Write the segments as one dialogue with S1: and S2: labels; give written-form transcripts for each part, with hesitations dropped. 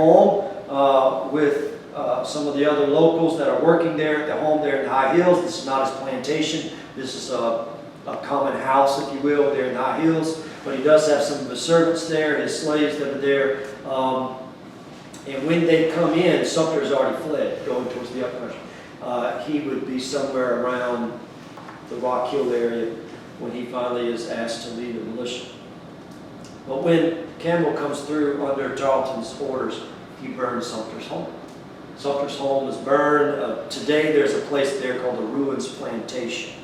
S1: home with some of the other locals that are working there at the home there in the High Hills. This is not his plantation. This is a common house, if you will, there in the High Hills. But he does have some of his servants there, his slaves that are there. And when they come in, Sumter has already fled, going towards the upcountry. He would be somewhere around the Rock Hill area when he finally is asked to lead the militia. But when Campbell comes through under Tarleton's orders, he burns Sumter's home. Sumter's home was burned. Today there's a place there called the Ruins Plantation.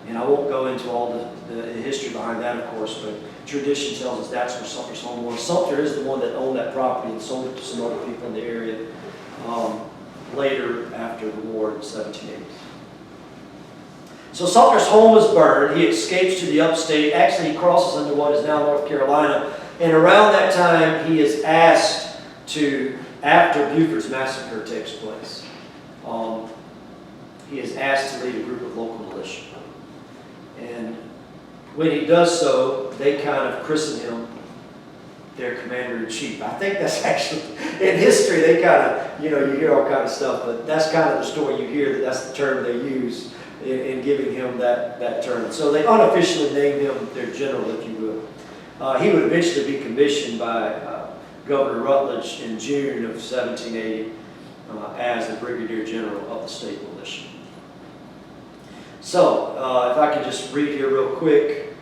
S1: And I won't go into all the history behind that, of course, but tradition tells us that's where Sumter's home was. Sumter is the one that owned that property and sold it to some other people in the area later after the war in the 1780s. So Sumter's home is burned. He escapes to the upstate. Actually, he crosses into what is now North Carolina. And around that time, he is asked to, after Buford's massacre takes place, he is asked to lead a group of local militia. And when he does so, they kind of christen him their commander-in-chief. I think that's actually, in history, they kind of, you hear all kind of stuff, but that's kind of the story you hear, that's the term they use in giving him that term. So they unofficially named him their general, if you will. He would eventually be commissioned by Governor Rutledge in June of 1780 as the Brigadier General of the state militia. So, if I can just read here real quick.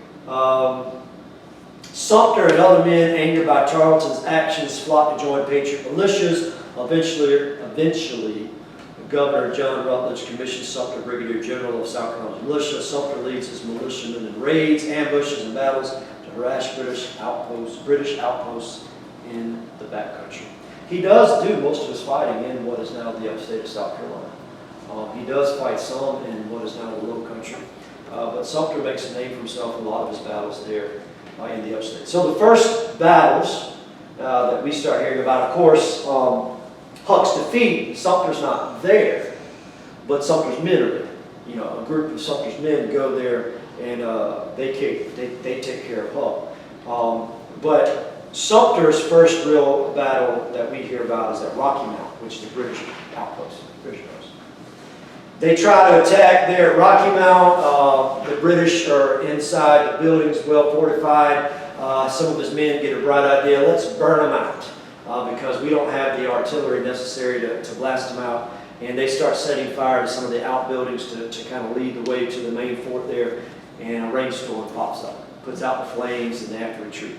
S1: Sumter and other men, angered by Tarleton's actions, flocked to join Patriot militias. Eventually, Governor John Rutledge commissioned Sumter Brigadier General of South Carolina militia. Sumter leads his militiamen in raids, ambushes, and battles to harass British outposts in the backcountry. He does do most of his fighting in what is now the upstate of South Carolina. He does fight some in what is now the Low Country, but Sumter makes a name for himself in a lot of his battles there in the upstate. So the first battles that we start hearing about, of course, Huck's defeat. Sumter's not there, but Sumter's men are there. A group of Sumter's men go there and they take care of Huck. But Sumter's first real battle that we hear about is at Rocky Mount, which is the British outpost. They try to attack there at Rocky Mount. The British are inside the buildings, well fortified. Some of his men get a bright idea, let's burn them out because we don't have the artillery necessary to blast them out. And they start setting fire to some of the outbuildings to kind of lead the way to the main fort there. And a rainstorm pops up, puts out the flames, and they have to retreat.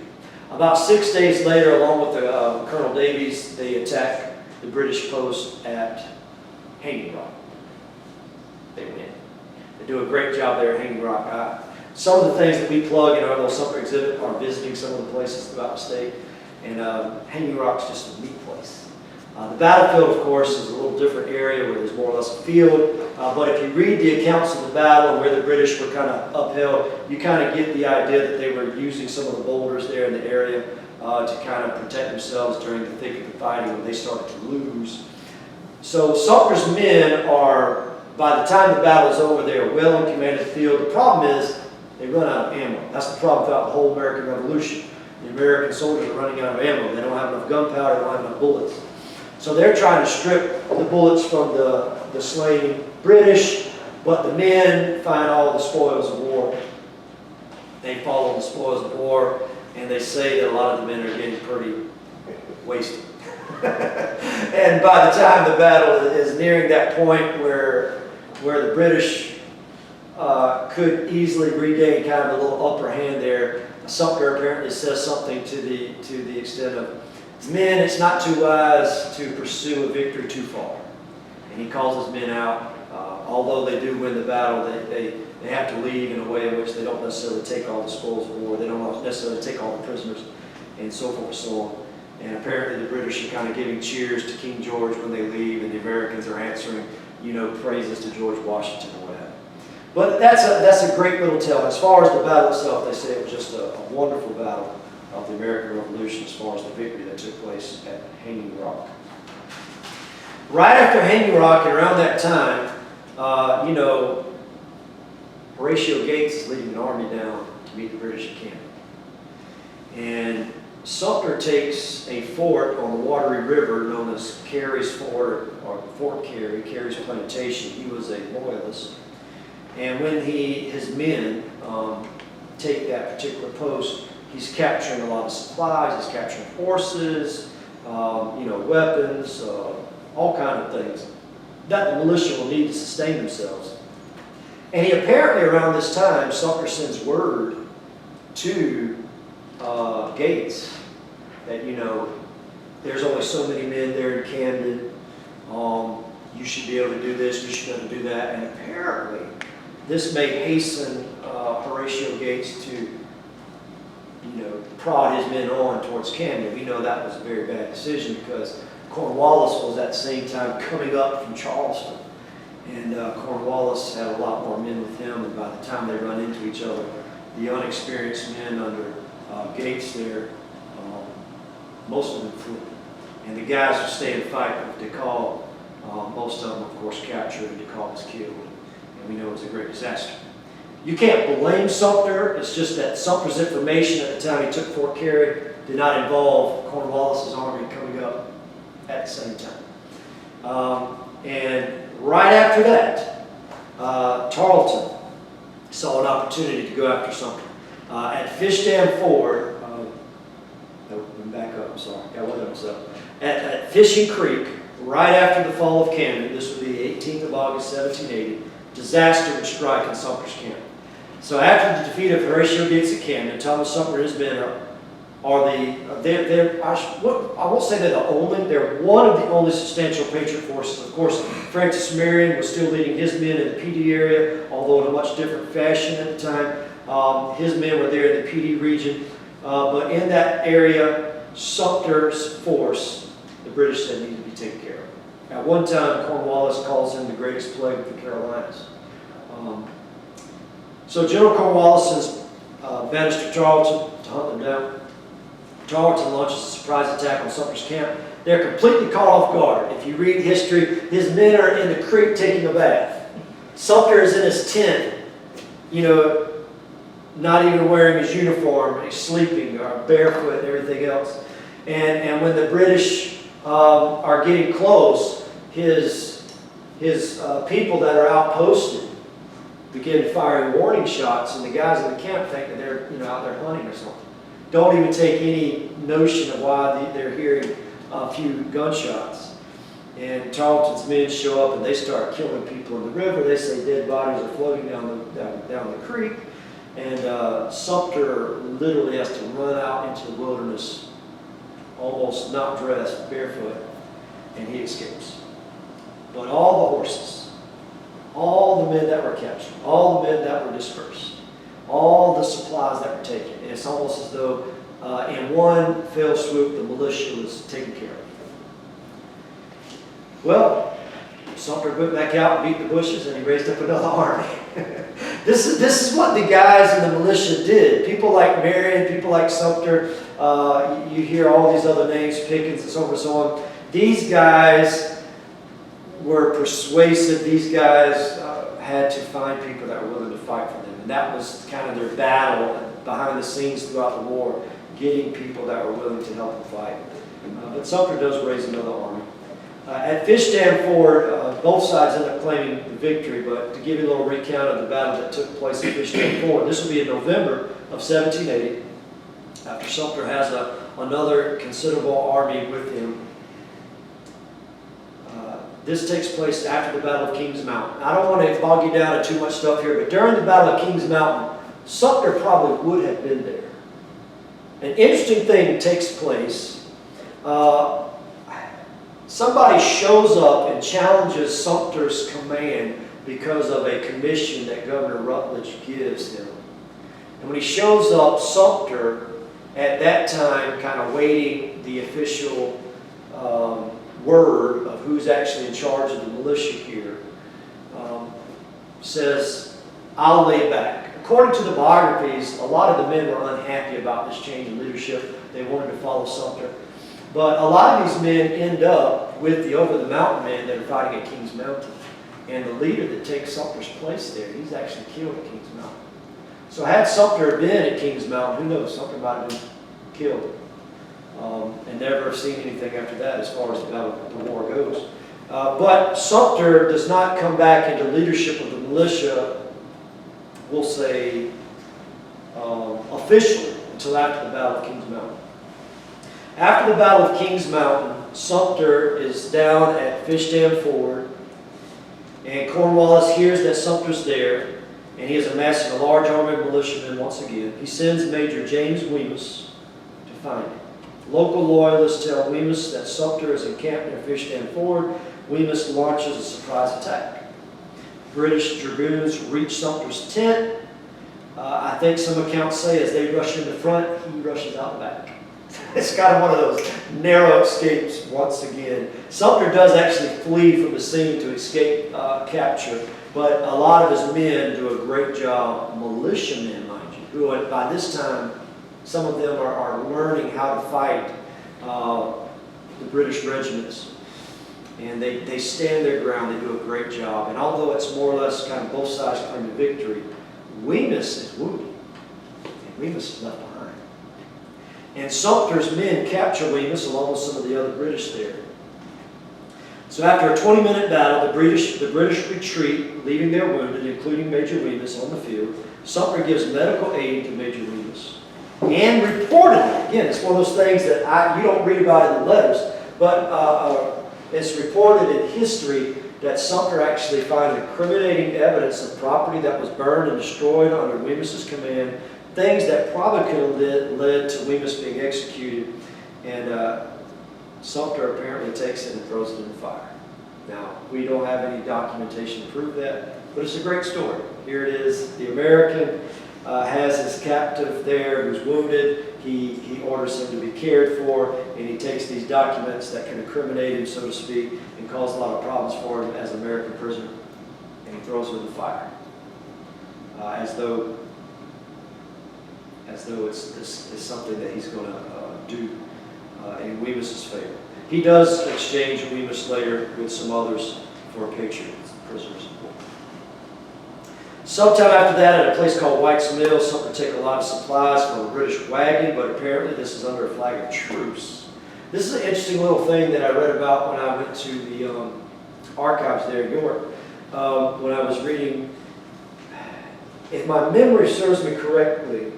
S1: About 6 days later, along with Colonel Davies, they attack the British post at Hanging Rock. They win. They do a great job there at Hanging Rock. Some of the things that we plug in our little Sumter exhibit are visiting some of the places throughout the state, and Hanging Rock's just a neat place. The battlefield, of course, is a little different area where there's more or less a field, but if you read the accounts of the battle and where the British were kind of upheld, you kind of get the idea that they were using some of the boulders there in the area to kind of protect themselves during the thick of the fighting when they started to lose. So Sumter's men are, by the time the battle is over, they are well in command of the field. The problem is they run out of ammo. That's the problem throughout the whole American Revolution. The American soldiers are running out of ammo. They don't have enough gunpowder, they don't have enough bullets. So they're trying to strip the bullets from the slain British, but the men find all the spoils of war. They follow the spoils of war, and they say that a lot of the men are getting pretty wasted. And by the time the battle is nearing that point where the British could easily regain kind of a little upper hand there, Sumter apparently says something to the extent of, men, it's not too wise to pursue a victory too far. And he calls his men out. Although they do win the battle, they have to leave in a way in which they don't necessarily take all the spoils of war. They don't necessarily take all the prisoners, and so forth and so on. And apparently the British are kind of giving cheers to King George when they leave, and the Americans are answering, praises to George Washington or what have you. But that's a great little tale. As far as the battle itself, they say it was just a wonderful battle of the American Revolution as far as the victory that took place at Hanging Rock. Right after Hanging Rock and around that time, Horatio Gates is leading an army down to meet the British encampment. And Sumter takes a fort on the watery river known as Carey's Fort, or Fort Carey, Carey's Plantation. He was a loyalist. And when his men take that particular post, he's capturing a lot of supplies, he's capturing horses, weapons, all kinds of things that the militia will need to sustain themselves. And he apparently, around this time, Sumter sends word to Gates that, there's only so many men there in Camden. You should be able to do this, you should be able to do that. And apparently, this may hasten Horatio Gates to, prod his men on towards Camden. We know that was a very bad decision because Cornwallis was at the same time coming up from Charleston. And Cornwallis had a lot more men with him, and by the time they run into each other, the unexperienced men under Gates there, most of them flee. And the guys who stay and fight with DeKalb, most of them, of course, captured, and DeKalb was killed. And we know it was a great disaster. You can't blame Sumter. It's just that Sumter's information at the time he took Fort Carey did not involve Cornwallis's army coming up at the same time. And right after that, Tarleton saw an opportunity to go after Sumter. At Fish Dam Ford, back up, I'm sorry, got one of them up. At Fishing Creek, right after the fall of Camden, this would be the 18th of August, 1780, disaster would strike in Sumter's camp. So after the defeat of Horatio Gates at Camden, Thomas Sumter and his men I won't say they're the only, they're one of the only substantial Patriot forces. Of course, Francis Marion was still leading his men in the PD area, although in a much different fashion at the time. His men were there in the PD region. But in that area, Sumter's force, the British said, needed to be taken care of. At one time, Cornwallis calls him the greatest plague of the Carolinas. So General Cornwallis sends banished to Tarleton to hunt them down. Tarleton launches a surprise attack on Sumter's camp. They're completely caught off guard. If you read history, his men are in the creek taking a bath. Sumter is in his tent, not even wearing his uniform, he's sleeping, or barefoot and everything else. And when the British are getting close, his people that are outposted begin firing warning shots, and the guys in the camp think that they're out there hunting or something. Don't even take any notion of why they're hearing a few gunshots. And Tarleton's men show up and they start killing people in the river. They say dead bodies are floating down the creek. And Sumter literally has to run out into the wilderness, almost not dressed, barefoot, and he escapes. But all the horses, all the men that were captured, all the men that were dispersed, all the supplies that were taken, it's almost as though in one fell swoop the militia was taken care of. Well, Sumter went back out and beat the bushes, and he raised up another army. This is what the guys in the militia did. People like Marion, people like Sumter, you hear all these other names, Pickens and so on and so on. These guys were persuasive. These guys had to find people that were willing to fight for them. And that was kind of their battle behind the scenes throughout the war, getting people that were willing to help them fight. But Sumter does raise another army. At Fish Dam Ford, both sides end up claiming the victory, but to give you a little recount of the battle that took place at Fish Dam Ford, this will be in November of 1780, after Sumter has another considerable army with him. This takes place after the Battle of Kings Mountain. I don't want to bog you down to too much stuff here, but during the Battle of Kings Mountain, Sumter probably would have been there. An interesting thing takes place. Somebody shows up and challenges Sumter's command because of a commission that Governor Rutledge gives him. And when he shows up, Sumter, at that time, kind of waiting the official word of who's actually in charge of the militia here, says, I'll lay back. According to the biographies, a lot of the men were unhappy about this change in leadership. They wanted to follow Sumter. But a lot of these men end up with the over-the-mountain men that are fighting at Kings Mountain. And the leader that takes Sumter's place there, he's actually killed at Kings Mountain. So had Sumter been at Kings Mountain, who knows, Sumter might have been killed. and never have seen anything after that as far as the war goes. But Sumter does not come back into leadership of the militia, we'll say, officially until after the Battle of Kings Mountain. After the Battle of Kings Mountain, Sumter is down at Fish Dam Ford, and Cornwallis hears that Sumter's there, and he is amassing a large army of militiamen once again. He sends Major James Weemus to find him. Local loyalists tell Weemus that Sumter is encamped near Fish Dam Ford. Weemus launches a surprise attack. British dragoons reach Sumter's tent. I think some accounts say as they rush in the front, he rushes out the back. It's kind of one of those narrow escapes once again. Sumter does actually flee from the scene to escape capture, but a lot of his men do a great job, militiamen, mind you, who by this time, some of them are learning how to fight the British regiments. And they stand their ground, they do a great job. And although it's more or less kind of both sides claiming victory, Weemus is wounded, and Weemus is left behind. And Sumter's men capture Weemus along with some of the other British there. So after a 20-minute battle, the British retreat, leaving their wounded, including Major Weemus, on the field. Sumter gives medical aid to Major Weemus. And reportedly, again, it's one of those things that you don't read about in the letters, but it's reported in history that Sumter actually found incriminating evidence of property that was burned and destroyed under Weemus's command, things that probably could have led to Weemus being executed, and Sumter apparently takes it and throws it in the fire. Now, we don't have any documentation to prove that, but it's a great story. Here it is. The American has his captive there who's wounded. He orders him to be cared for, and he takes these documents that can incriminate him, so to speak, and cause a lot of problems for him as an American prisoner, and he throws them in the fire, as though it's something that he's going to do in Weemus's favor. He does exchange Weemus later with some others for a picture of prisoners of war. Sometime after that, at a place called White's Mill, Sumter take a lot of supplies from a British wagon, but apparently this is under a flag of truce. This is an interesting little thing that I read about when I went to the archives there in York. When I was reading, if my memory serves me correctly,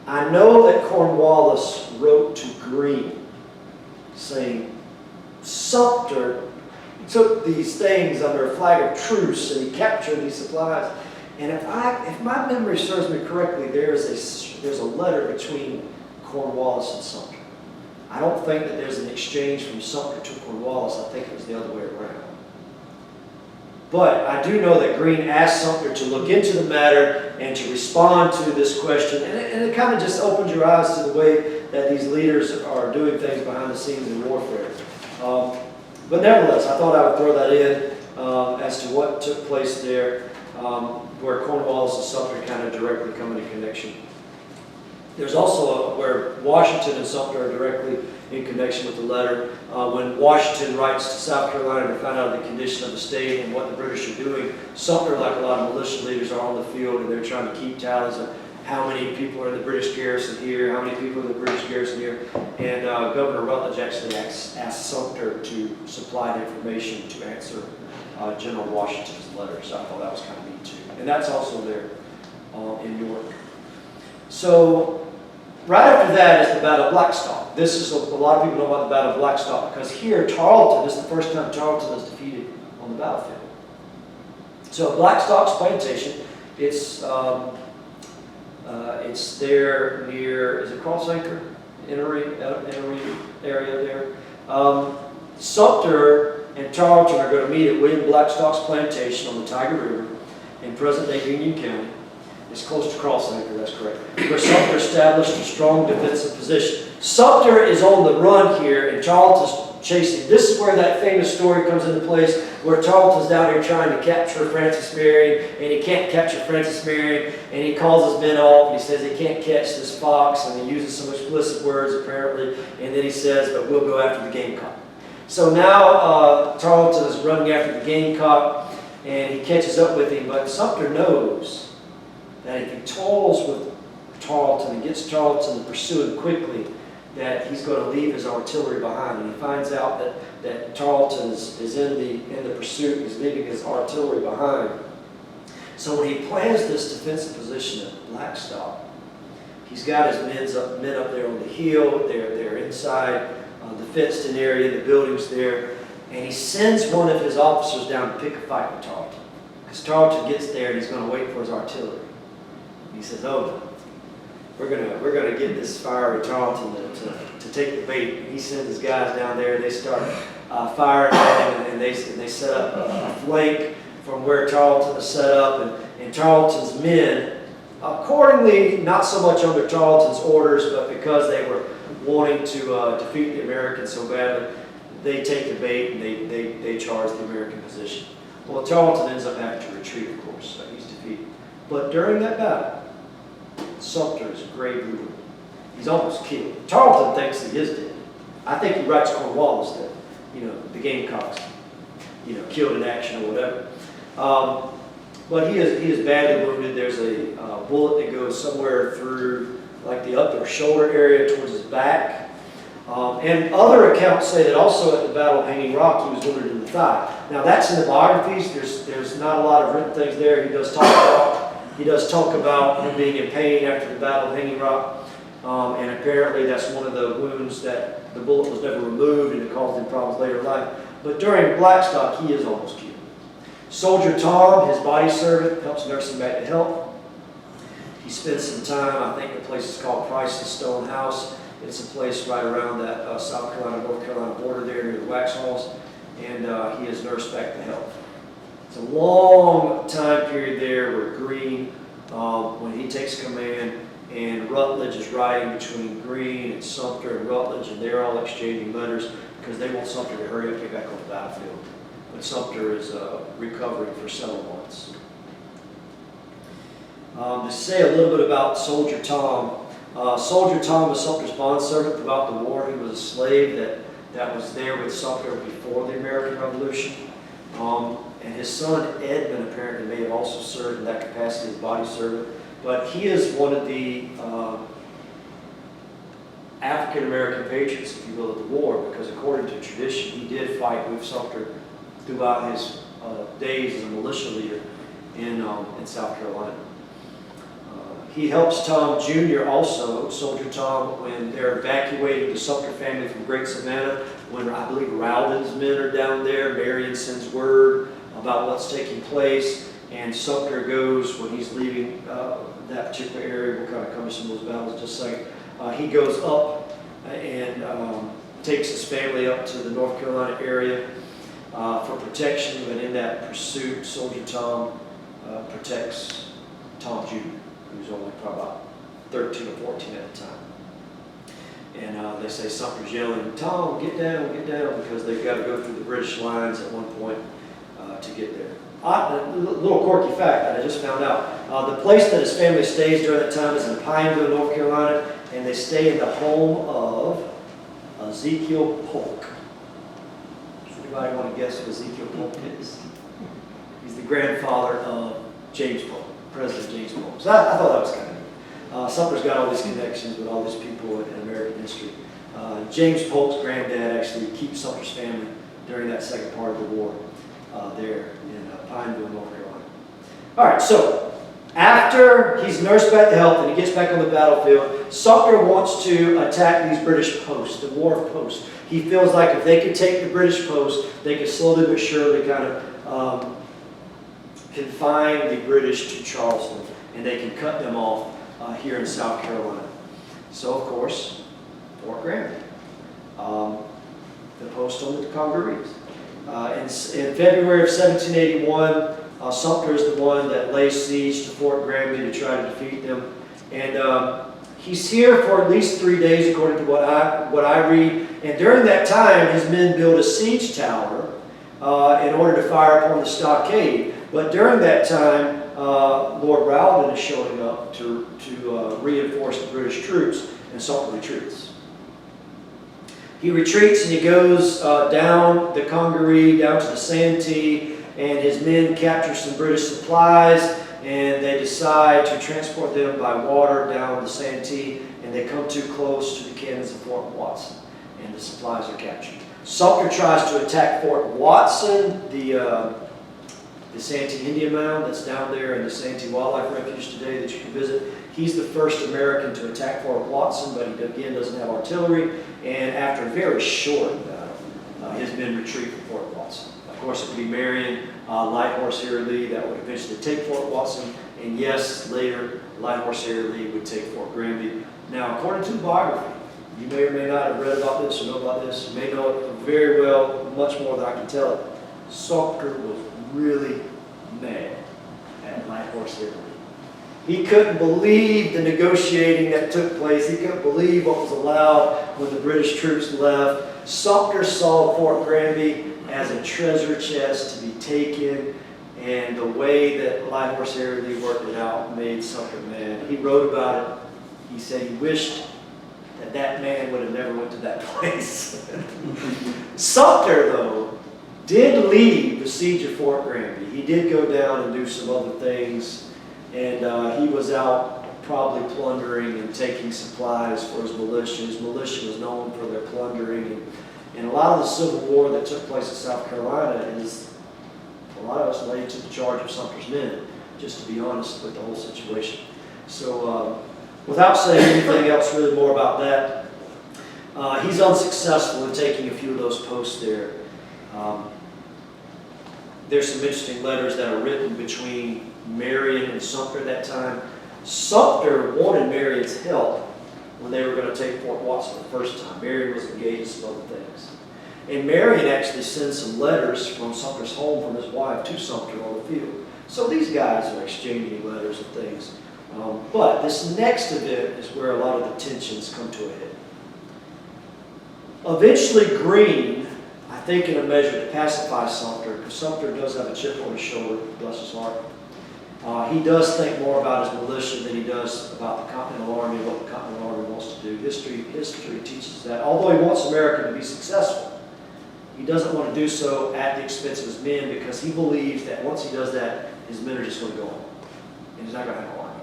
S1: I know that Cornwallis wrote to Greene saying, Sumter took these things under a flag of truce and he captured these supplies. And if my memory serves me correctly, there's a letter between Cornwallis and Sumter. I don't think that there's an exchange from Sumter to Cornwallis. I think it was the other way around. But I do know that Greene asked Sumter to look into the matter and to respond to this question. And it kind of just opens your eyes to the way that these leaders are doing things behind the scenes in warfare. But nevertheless, I thought I would throw that in as to what took place there, where Cornwallis and Sumter kind of directly come into connection. There's also where Washington and Sumter are directly in connection with the letter. When Washington writes to South Carolina to find out the condition of the state and what the British are doing, Sumter, like a lot of militia leaders, are on the field and they're trying to keep tallies of how many people are in the British garrison here, how many people are in the British garrison here. And Governor Rutledge actually asked Sumter to supply the information to answer General Washington's letter. So I thought that was kind of neat too. And that's also there in York. So right after that is the Battle of Blackstock. This is a lot of people know about the Battle of Blackstock because here Tarleton, this is the first time Tarleton is defeated on the battlefield. So Blackstock's plantation, it's there near, is it Cross Anchor? Innery area there. Sumter and Tarleton are going to meet at William Blackstock's plantation on the Tiger River in present-day Union County. It's close to Cross Anchor, that's correct, where Sumter established a strong defensive position. Sumter is on the run here, and Tarleton's chasing. This is where that famous story comes into place, where Tarleton's down here trying to capture Francis Marion, and he can't capture Francis Marion, and he calls his men off, and he says he can't catch this fox, and he uses some explicit words apparently, and then he says, but we'll go after the Gamecock. So now Tarleton is running after the Gamecock, and he catches up with him, but Sumter knows that if he toils with Tarleton and gets Tarleton to pursue him quickly, that he's going to leave his artillery behind. And he finds out that Tarleton is in the pursuit, he's leaving his artillery behind. So when he plans this defensive position at Blackstock, he's got his men up there on the hill. They're inside the fenced-in area, the buildings there, and he sends one of his officers down to pick a fight with Tarleton. Because Tarleton gets there and he's going to wait for his artillery. He says, "Oh no, we're gonna get this fiery Tarleton to take the bait." And he sends his guys down there. They start firing at him, and they set up a flank from where Tarleton is set up, and Tarleton's men, accordingly, not so much under Tarleton's orders, but because they were wanting to defeat the Americans so badly, they take the bait and they charge the American position. Well, Tarleton ends up having to retreat, of course, so he's defeated. But during that battle, Sumter is gravely wounded. He's almost killed. Tarleton thinks he is dead. I think he writes Cornwallis that, the Gamecocks, killed in action or whatever. But he is badly wounded. There's a bullet that goes somewhere through like the upper shoulder area towards his back. And other accounts say that also at the Battle of Hanging Rock he was wounded in the thigh. Now that's in the biographies. There's not a lot of written things there. He does talk about him being in pain after the Battle of Hanging Rock. And apparently that's one of the wounds that the bullet was never removed and it caused him problems later in life. But during Blackstock, he is almost killed. Soldier Tom, his body servant, helps nurse him back to health. He spends some time, I think the place is called Price's Stone House. It's a place right around that South Carolina-North Carolina border there near the wax halls. And he is nursed back to health. It's a long time period there where Greene, when he takes command, and Rutledge is riding between Greene and Sumter and Rutledge, and they're all exchanging letters because they want Sumter to hurry up and get back on the battlefield. But Sumter is recovering for several months. To say a little bit about Soldier Tom. Soldier Tom was Sumter's bondservant throughout the war. He was a slave that was there with Sumter before the American Revolution. And his son Edmund apparently may have also served in that capacity as body servant. But he is one of the African-American patriots, if you will, of the war, because according to tradition, he did fight with Sumter throughout his days as a militia leader in South Carolina. He helps Tom Jr. also, Soldier Tom, when they're evacuating the Sumter family from Great Savannah, when I believe Rowden's men are down there. Marion sends word about what's taking place, and Sumter goes, when he's leaving that particular area, we'll kind of come to some of those battles in just a second, he goes up and takes his family up to the North Carolina area for protection, and in that pursuit, Soldier Tom protects Tom Jr., who's only probably about 13 or 14 at the time. And they say Sumter's yelling, "Tom, get down," because they've got to go through the British lines at one point to get there. A little quirky fact that I just found out. The place that his family stays during that time is in Pineville, North Carolina, and they stay in the home of Ezekiel Polk. Does anybody want to guess who Ezekiel Polk is? He's the grandfather of James Polk, President James Polk. So I thought that was kind of neat. Sumter's got all these connections with all these people in American history. James Polk's granddad actually keeps Sumter's family during that second part of the war there in Pineville, North Carolina. All right, so after he's nursed back to health and he gets back on the battlefield, Sumter wants to attack these British posts, the War of Posts. He feels like if they could take the British posts, they could slowly but surely kind of confine the British to Charleston, and they can cut them off here in South Carolina. So, of course, Fort Granby, the post on the Congarees. In February of 1781, Sumter is the one that lays siege to Fort Granby to try to defeat them. And he's here for at least 3 days, according to what I read. And during that time, his men build a siege tower in order to fire upon the stockade. But during that time, Lord Rowden is showing up to reinforce the British troops, and Sumter retreats. He retreats and he goes down the Congaree, down to the Santee, and his men capture some British supplies, and they decide to transport them by water down the Santee, and they come too close to the cannons of Fort Watson, and the supplies are captured. Sumter tries to attack Fort Watson, the Santee Indian Mound that's down there in the Santee Wildlife Refuge today that you can visit. He's the first American to attack Fort Watson, but he again doesn't have artillery, and after a very short battle, his men retreat from Fort Watson. Of course, it would be Marion, Light Horse Harry Lee that would eventually take Fort Watson, and yes, later, Light Horse Harry Lee would take Fort Granby. Now, according to the biography, you may or may not have read about this or know about this, you may know it very well, much more than I can tell it. Sumter was really mad at Light Horse Harry Lee. He couldn't believe the negotiating that took place. He couldn't believe what was allowed when the British troops left. Sumter saw Fort Granby as a treasure chest to be taken, and the way that Light Horse Harry Lee worked it out made Sumter mad. He wrote about it. He said he wished that that man would have never went to that place. Sumter, though, did leave the siege of Fort Granby. He did go down and do some other things, and he was out probably plundering and taking supplies for his militia. His militia was known for their plundering, and a lot of the Civil War that took place in South Carolina is a lot of us laid to the charge of Sumter's men, just to be honest with the whole situation. So without saying anything else really more about that, he's unsuccessful in taking a few of those posts there. There's some interesting letters that are written between Marion and Sumter at that time. Sumter wanted Marion's help when they were going to take Fort Watson the first time. Marion was engaged in some other things. And Marion actually sends some letters from Sumter's home from his wife to Sumter on the field. So these guys are exchanging letters and things. But this next event is where a lot of the tensions come to a head. Eventually Greene, I think in a measure to pacify Sumter, because Sumter does have a chip on his shoulder, bless his heart. He does think more about his militia than he does about the Continental Army and what the Continental Army wants to do. History teaches that. Although he wants America to be successful, he doesn't want to do so at the expense of his men, because he believes that once he does that, his men are just going to go home. And he's not going to have an army.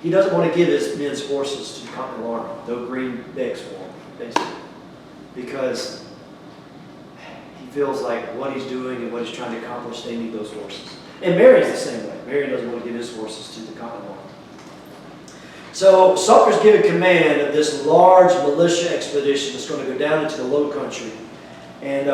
S1: He doesn't want to give his men's horses to the Continental Army, though Greene begs for them, basically. Because he feels like what he's doing and what he's trying to accomplish, they need those horses. And Marion's the same way. Marion doesn't want to give his horses to the Continental Army. So Sumter's given command of this large militia expedition that's going to go down into the Low Country. And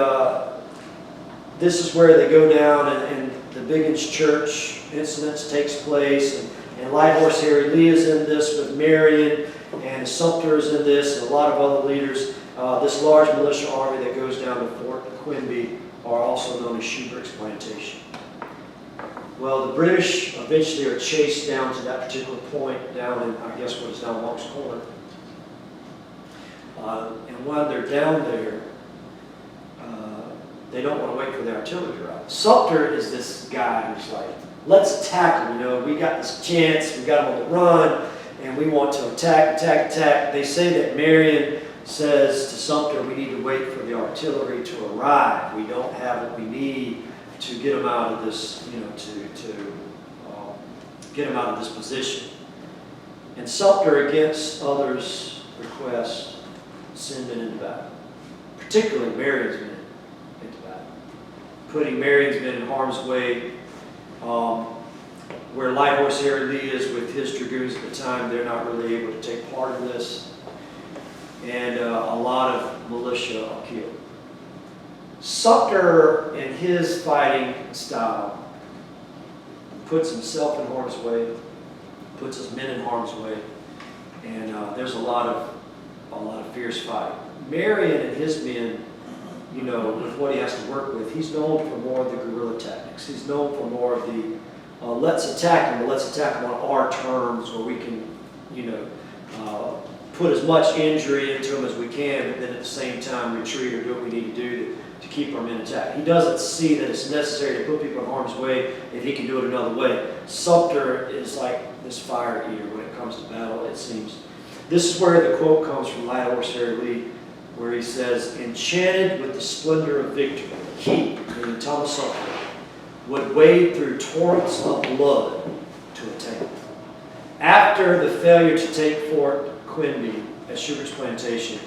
S1: this is where they go down, and the Biggins Church incidents takes place, and Light Horse Harry Lee is in this with Marion, and Sumter is in this, and a lot of other leaders. This large militia army that goes down to Fort Quinby are also known as Shubrick's Plantation. Well, the British eventually are chased down to that particular point down in, I guess, what is now Monk's Corner. And while they're down there, they don't want to wait for the artillery to arrive. Sumter is this guy who's like, let's attack them, you know, we got this chance, we got them on the run, and we want to attack. They say that Marion says to Sumter, we need to wait for the artillery to arrive. We don't have what we need to get them out of this, you know, to get them out of this position. And Sumter, against others' requests, send men into battle, particularly Marion's men into battle, putting Marion's men in harm's way. Where Light Horse Harry Lee is with his dragoons at the time, they're not really able to take part in this. And a lot of militia are killed. Sumter, in his fighting style, puts himself in harm's way, puts his men in harm's way, and there's a lot of fierce fighting. Marion and his men, you know, with what he has to work with, he's known for more of the guerrilla tactics. He's known for more of the let's attack them, but let's attack them on our terms, where we can, you know, put as much injury into them as we can, but then at the same time retreat or do what we need to do to keep our men intact. He doesn't see that it's necessary to put people in harm's way if he can do it another way. Sumter is like this fire eater when it comes to battle, it seems. This is where the quote comes from Light Horse Harry Lee, where he says, enchanted with the splendor of victory, he, meaning Thomas Sumter, would wade through torrents of blood to attain. After the failure to take Fort Quinby at Sugar's Plantation,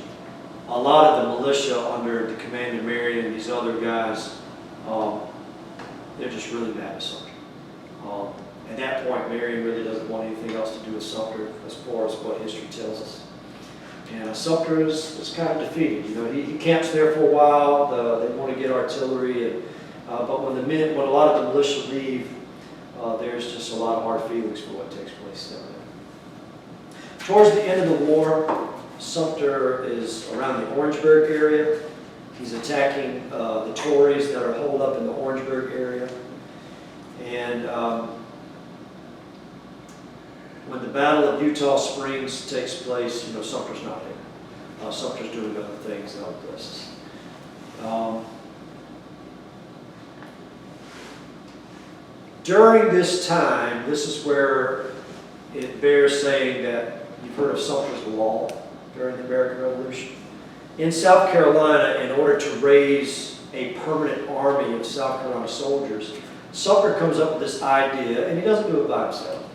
S1: a lot of the militia under the command of Marion and these other guys, they're just really mad at Sumter. At that point, Marion really doesn't want anything else to do with Sumter as far as what history tells us. And Sumter is kind of defeated. You know, he camps there for a while. They want to get artillery, and, but when a lot of the militia leave, there's just a lot of hard feelings for what takes place down there. Towards the end of the war, Sumter is around the Orangeburg area. He's attacking the Tories that are holed up in the Orangeburg area. And when the Battle of Eutaw Springs takes place, you know, Sumter's not there. Sumter's doing other things in other places. During this time, this is where it bears saying that you've heard of Sumter's Law during the American Revolution. In South Carolina, in order to raise a permanent army of South Carolina soldiers, Sumter comes up with this idea, and he doesn't do it by himself.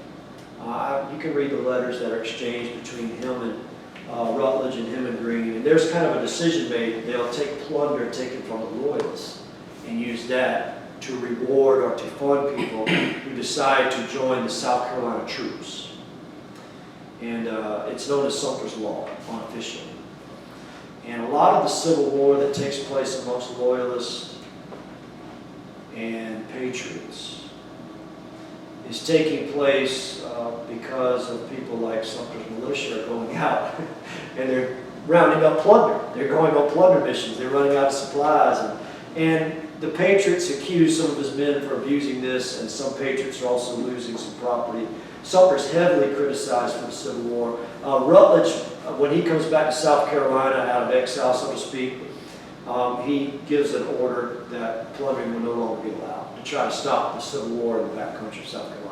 S1: You can read the letters that are exchanged between him and Rutledge and him and Greene, and there's kind of a decision made. They'll take plunder taken from the Loyalists and use that to reward or to fund people who decide to join the South Carolina troops. And it's known as Sumter's Law, unofficially. And a lot of the Civil War that takes place amongst Loyalists and Patriots is taking place because of people like Sumter's militia are going out and they're rounding up plunder. They're going on plunder missions. They're running out of supplies. And the Patriots accuse some of his men for abusing this, and some Patriots are also losing some property. Sumter's heavily criticized for the Civil War. Rutledge, when he comes back to South Carolina out of exile, so to speak, he gives an order that plundering will no longer be allowed to try to stop the Civil War in the back country of South Carolina.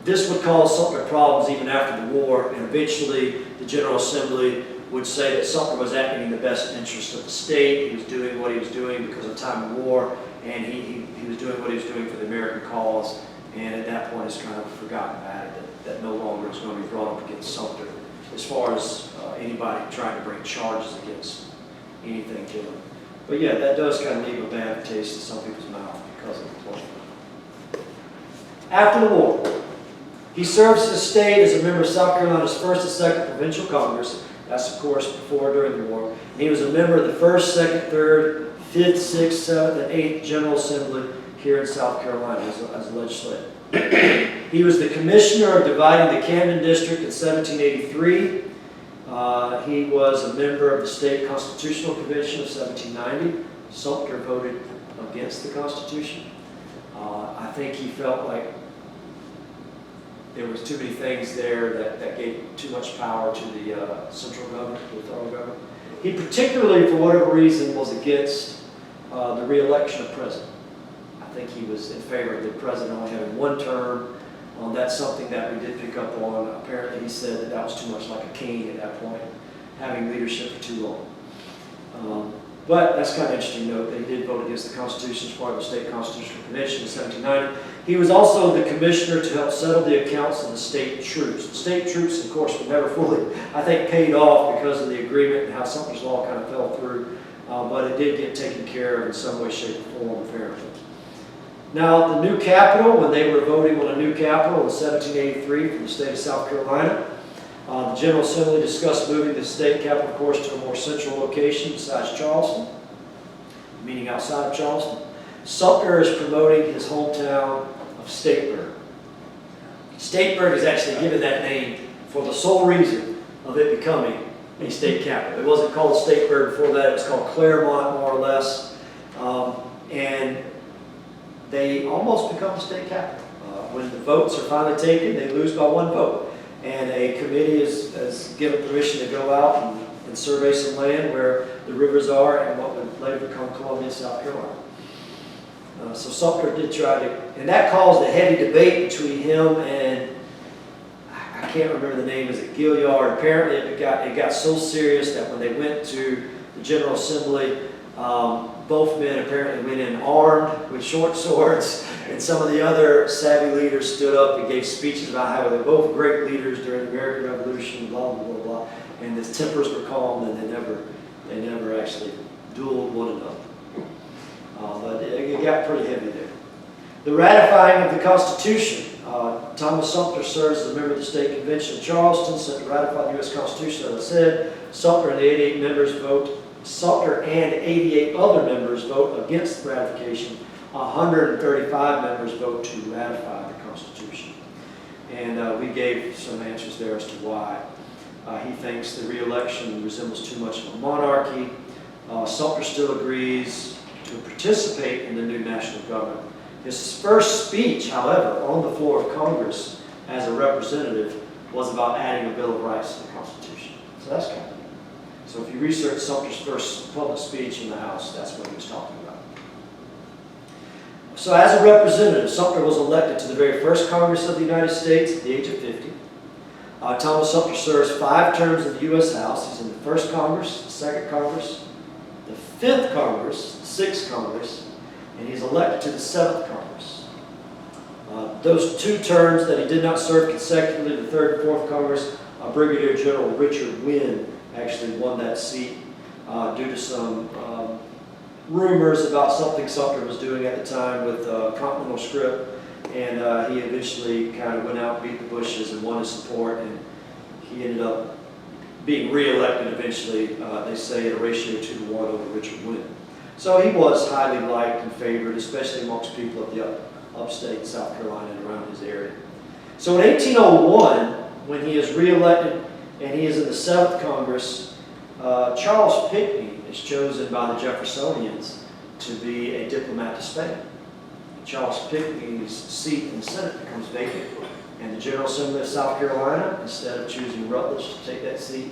S1: This would cause Sumter problems even after the war, and eventually the General Assembly would say that Sumter was acting in the best interest of the state. He was doing what he was doing because of time of war, and he was doing what he was doing for the American cause, and at that point it's kind of forgotten about it, that no longer is going to be brought up against Sumter as far as anybody trying to bring charges against anything to him. But yeah, that does kind of leave a bad taste in some people's mouth because of the plunder. After the war, he serves his state as a member of South Carolina's 1st and 2nd Provincial Congress. That's, of course, before during the war. And he was a member of the 1st, 2nd, 3rd, 5th, 6th, 7th, and 8th General Assembly here in South Carolina as a legislator. He was the commissioner of dividing the Camden District in 1783. He was a member of the State Constitutional Convention of 1790. Sumter voted against the Constitution. I think he felt like there was too many things there that gave too much power to the central government, to the federal government. He particularly, for whatever reason, was against the re-election of president. I think he was in favor of the president only having one term. That's something that we did pick up on. Apparently he said that that was too much like a king at that point, having leadership for too long. But that's kind of an interesting note that he did vote against the Constitution as part of the State Constitutional Convention in 1790. He was also the commissioner to help settle the accounts of the state troops. The state troops, of course, were never fully, I think, paid off because of the agreement and how Sumter's Law kind of fell through. But it did get taken care of in some way, shape, or form, apparently. Now, the new capital, when they were voting on a new capital in 1783 for the state of South Carolina, the General Assembly discussed moving the state capital, of course, to a more central location besides Charleston, meaning outside of Charleston. Sumter is promoting his hometown of Statesburg. Statesburg is actually given that name for the sole reason of it becoming a state capital. It wasn't called Statesburg before that. It was called Claremont, more or less. And they almost become the state capital. When the votes are finally taken, they lose by one vote. And a committee is given permission to go out and survey some land where the rivers are and what would later become Columbia, South Carolina. So Sumter did try to, and that caused a heavy debate between him and, I can't remember the name, is it Gilliard? Apparently it got so serious that when they went to the General Assembly, Both men apparently went in armed with short swords, and some of the other savvy leaders stood up and gave speeches about how they were both great leaders during the American Revolution, blah, blah, blah, blah. And the tempers were calm, and they never actually dueled one another. But it got pretty heavy there. The ratifying of the Constitution. Thomas Sumter serves as a member of the State Convention of Charleston, sent to ratify the U.S. Constitution, as I said. Sumter and 88 other members vote against ratification. 135 members vote to ratify the Constitution. And we gave some answers there as to why. He thinks the re-election resembles too much of a monarchy. Sumter still agrees to participate in the new national government. His first speech, however, on the floor of Congress as a representative was about adding a Bill of Rights to the Constitution. So that's kind of neat. So if you research Sumter's first public speech in the House, that's what he was talking about. So as a representative, Sumter was elected to the very first Congress of the United States at the age of 50. Thomas Sumter serves 5 terms in the U.S. House. He's in the 1st Congress, the 2nd Congress, the 5th Congress, the 6th Congress, and he's elected to the 7th Congress. Those 2 terms that he did not serve consecutively, the 3rd and 4th Congress, Brigadier General Richard Wynn actually won that seat due to some rumors about something Sumter was doing at the time with Continental Script. And he eventually kind of went out, beat the bushes, and won his support, and he ended up being re-elected eventually, they say, at a ratio 2-to-1 over Richard Wynn. So he was highly liked and favored, especially amongst people of the upstate South Carolina and around his area. So in 1801, when he is re-elected and he is in the 7th Congress, Charles Pinckney is chosen by the Jeffersonians to be a diplomat to Spain. Charles Pinckney's seat in the Senate becomes vacant, and the General Assembly of South Carolina, instead of choosing Rutledge to take that seat,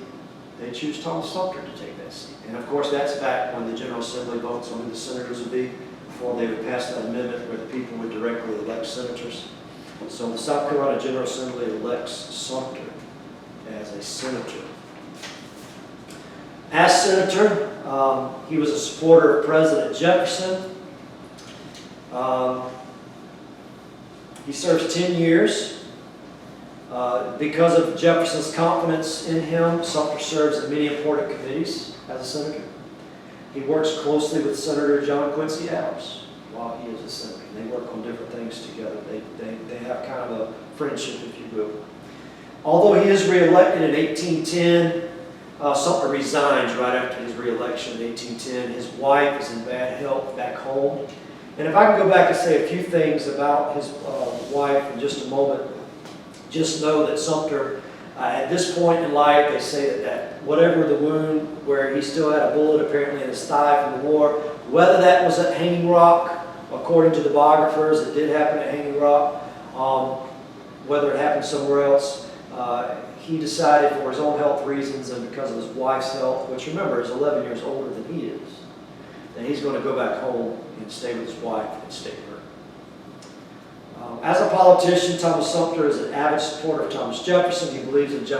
S1: they choose Thomas Sumter to take that seat. And of course, that's back when the General Assembly votes on who the senators would be, before they would pass that amendment where the people would directly elect senators. So the South Carolina General Assembly elects Sumter as a senator. As senator, he was a supporter of President Jefferson. He serves 10 years. Because of Jefferson's confidence in him, Sumter serves in many important committees as a senator. He works closely with Senator John Quincy Adams while he is a senator. They work on different things together. They have kind of a friendship, if you will. Although he is re-elected in 1810, Sumter resigns right after his re-election in 1810. His wife is in bad health back home. And if I can go back and say a few things about his wife in just a moment, just know that Sumter, at this point in life, they say that whatever the wound, where he still had a bullet apparently in his thigh from the war, whether that was at Hanging Rock, according to the biographers, it did happen at Hanging Rock, whether it happened somewhere else, he decided for his own health reasons and because of his wife's health, which remember is 11 years older than he is, that he's going to go back home and stay with his wife and stay with her. As a politician, Thomas Sumter is an avid supporter of Thomas Jefferson. He believes in Jefferson.